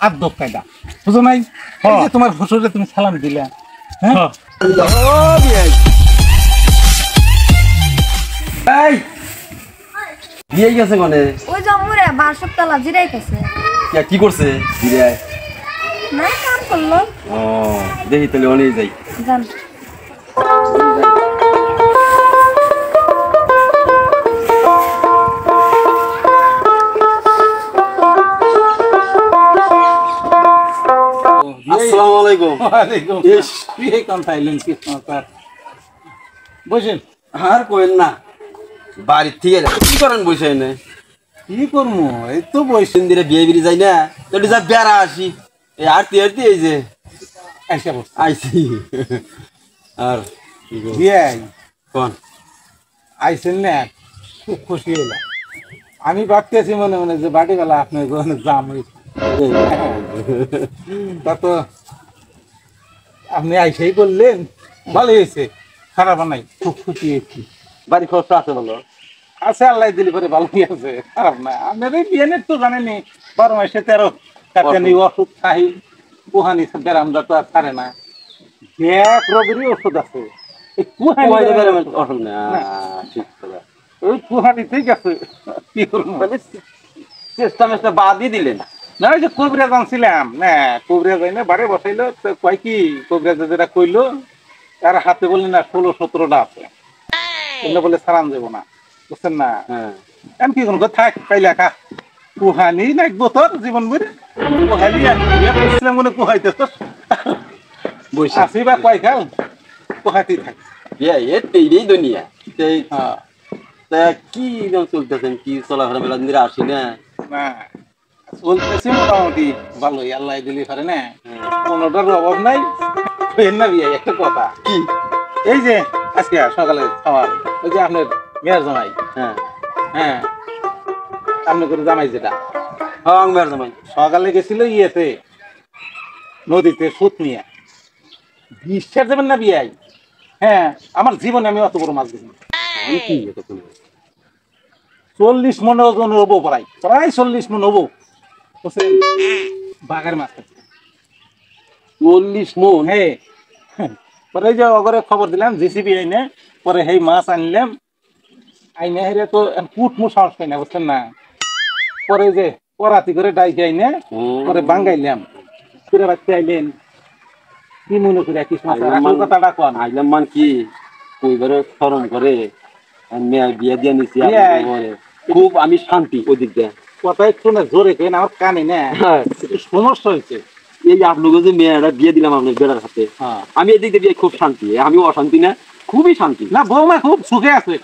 আদব কায়দা বুঝো নাই? এই যে তোমার শ্বশুরে তুমি সালাম দিলা, হ্যাঁ বিয়ে গেছে মানে ওই জমুরে বাসক তলা জিরাইতেছে। কি করছে বিয়ে? না কাম করলো। ও দেখি তাহলে অনেক যাই জান আসসালামু আলাইকুম। ওয়ালাইকুম বিয়ে কোন থাইলেন কি স্যার বসেন। আর কইেন না বাড়ি থেকে কি করেন বসে না? কি করবো এই তো বসে দিনে বিয়ে বিয়ে যাই না তো যা বেড়া আসি এই আরতি আরতি এই যে আইসা বস আইসি আর বিয়ে কোন আইসেন না খুব খুশি হলাম। আমি ভাবতেছি মনে মনে যে বাড়িওয়ালা আপনার কোনো জাম হয়েছে তা তো আপনি আইসাই বললেন ভালো হয়েছে, খারাপ নাই, খুব খুশি হয়েছি। বাড়ি খরচ আছে বলো? আছে আল্লাহ দিলি পরে ভালোই আছে, খারাপ না। আপনার এই বিয়েনের তো জানেনি 12 মাসে 13 কাটানি ওষুধ খাই কুহানি বেড়ামটা তো আর ছাড়ে না। এক রোগেরই ওষুধ আছে, এই কুহানি অসুখ না ঠিক কথা। ওই কুহানি ঠিক আছে কি করবো চেষ্টা মেষ্টা বাদ দিয়ে দিলেন না? ওই যে কবিরাজ আনছিলাম না, কবিরাজ আইনে বাড়ি বসাইলো তো কয় কি কবিরাজ যেটা কইলো তার হাতে বললেন না 16-17টা আছে, এগুলো বলে সারান যাবো না বুঝছেন না? আমি কি করবো থাক পাইলা খা কুহানি লাগবো তোর জীবন বুড়ি কুহানি আসছিলাম মনে কুহাইতে তোর আসি বা কয় খাল কুহাতেই থাক। এই দুনিয়া তা কি চলতেছেন? কি চলাফেরা মেলা দিন আসি না? না চলতেছি মোটামুটি ভালোই, আল্লাহ দিলি পারে না, কোনোটার অভাব নাই। না বিয়ে একটা কথা কি এই যে আজকে সকালে খাওয়ার ওই যে আপনার মেয়ের জামাই, হ্যাঁ হ্যাঁ সামনে করে জামাই যেটা হ্যাঁ মেয়ের জামাই সকালে গেছিল ইয়েতে নদীতে সুত নিয়ে, বিশ্বাস দেবেন না বিয়াই, হ্যাঁ আমার জীবনে আমি অত বড় মাছ দেখি। 40 মন ওজন হবো, প্রায় 40 মন হবো বাঘের মাছ। 40 মন? হ্যাঁ পরে যে অগরে খবর দিলাম জেসিবি আইনে, পরে সেই মাছ আনলাম আইনে হেরে তো কুটমু সাহস পাই না বুঝছেন না। পরে যে করাতি করে ডাইকে আইনে পরে বাঙ্গাইলাম ফিরে বাচ্চা আইলেন কি মনে করে কি কথাটা কন আইলাম মান কি কইবারে শরম করে মেয়ে বিয়ে দিয়ে নিছি খুব আমি শান্তি ওদিক দিয়ে কথা একটু না জোরে কেন আমার কানে না একটু সমস্যা হয়েছে। এই আপনাকে যে মেয়েরা বিয়ে দিলাম আপনার বেড়ার হাতে, আমি এদিক দিয়ে খুব শান্তি, আমি অশান্তি না, খুবই শান্তি না, বৌমা খুব সুখে আছে।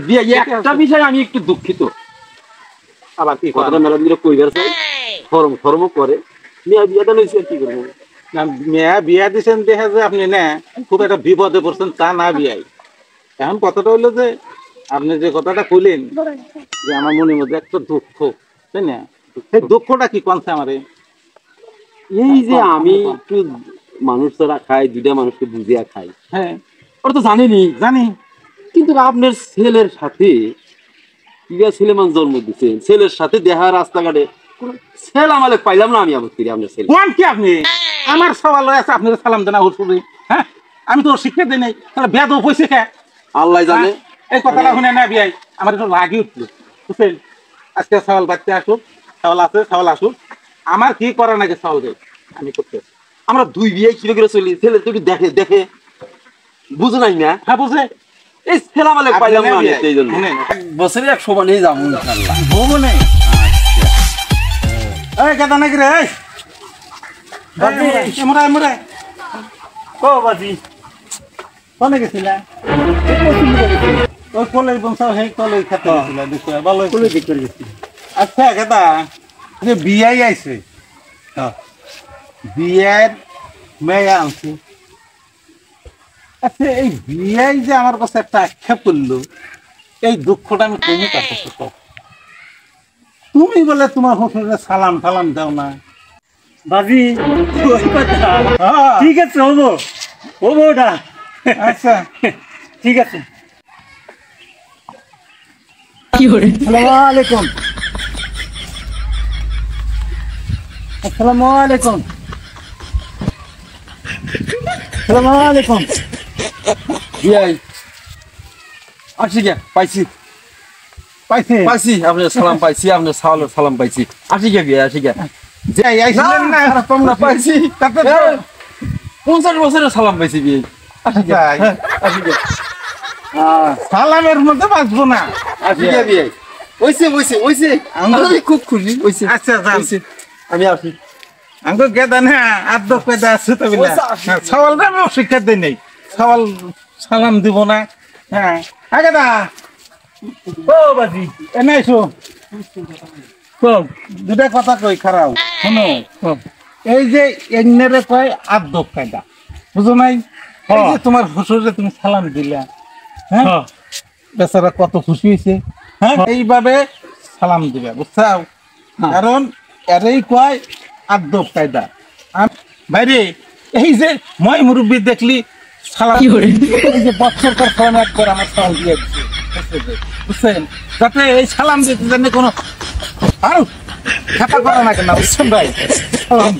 বিয়ে একটা বিষয়ে আমি একটু দুঃখিত, আবার কি কথাটা মেলা দিলে কইবার চাই শরম শরম করে মেয়ে বিয়েটা লইছি আর কি করবো না। মেয়া বিয়া দিচ্ছেন দেখা যায় আপনি না খুব একটা বিপদে পড়ছেন তা না বিয়াই। এখন কথাটা হইলো যে আপনি যে কথাটা কইলেন যে আমার মনের মধ্যে একটা দুঃখ, তাই না? সেই দুঃখটা কি কনছে আমারে? এই যে আমি একটু মানুষ ছাড়া খাই, দুইটা মানুষকে বুঝিয়া খাই, হ্যাঁ ওরা তো জানেনি জানি, কিন্তু আপনার ছেলের সাথে ছেলে মানুষ জন্ম দিচ্ছেন, ছেলের সাথে দেখা রাস্তাঘাটে ছেলে আমাদের পাইলাম না, আমি আবার ফিরে আপনার ছেলে কি আপনি আমার সওয়াল আছে আপনার সালাম দেনা হুসুরি, হ্যাঁ আমি তো শিক্ষা দিই নাই, তাহলে বেদ পয়সা খা আল্লাহ জানে। এই কথাটা শুনে না বিয়াই আমার একটু লাগি উঠলো বুঝছেন। আজকে সওয়াল বাচ্চা আসুক, সওয়াল আছে সওয়াল আসুক, আমার কি করা নাকি সওয়াল দেয় আমি করতে। আমরা দুই বিয়ে কি করে চলি, ছেলে তো দেখে দেখে বুঝে নাই না। হ্যাঁ বুঝে এই ছেলে আমাদের পাইলাম না, এই জন্য বছরে 100 বানিয়ে যাবো ইনশাআল্লাহ। বউ নেই এই কেদা নাকি রে এমরা এমরা ও বাজি কোনে গেছিলা? ওই কলেজ বংশাও সেই কলেজ খেতে গেছিলা দেখো ভালো কলেজ দেখতে গেছি। আচ্ছা কেদা যে বিয়াই আইছে, বিয়ের মেয়ে আনছে, আচ্ছা এই বিয়াই যে আমার কাছে একটা আক্ষেপ করলো, এই দুঃখটা আমি কমে কাছে সব। তুমি বলে তোমার শ্বশুরে সালাম টালাম দাও না বাজি, ঠিক আছে হবো হবো ওটা। আচ্ছা ঠিক আছে। আসসালামু আলাইকুম। আসসালামু আলাইকুম। আসসালামু আলাইকুম। বিয়াই আসি গে পাইছি পাইছে পাইছি আপনার সালাম পাইছি আপনার সালাম পাইছি আসি গে বিয়াই আসি গে যাই আইছিলেন না তোমরা পাইছি তাতে তো 50 বছরের সালাম পাইছি বিয়াই আসি গে যাই। আসি গে সালামের মধ্যে বাঁচবো না আসি গে বিয়াই ওইছে আমি খুব খুশি ওইছে আচ্ছা যান ওইছে আমি আসি আঙ্গো গেদা না আদ্য পেদা আছে তো বিলা সওয়ালটা আমি শিক্ষা দেই নাই সওয়াল সালাম দিব না হ্যাঁ আগে দা ও বাজি এনে এসো দুটা কথা কই খারাপ শোনো এই যে এন্নেরে কয় আদব কায়দা বুঝো নাই এই যে তোমার শ্বশুরে তুমি সালাম দিলা হ্যাঁ বেচারা কত খুশি হয়েছে হ্যাঁ এইভাবে সালাম দিবে বুঝছাও কারণ এরই কয় আদব কায়দা বাইরে এই যে মই মুরব্বী দেখলি সালাম এই যে বছর পর সালাম একবার আমার সালাম দিয়ে দিচ্ছে বুঝছেন যাতে এই সালাম দিতে জানে কোনো আর খাতা করা না কেন বুঝছেন ভাই সালাম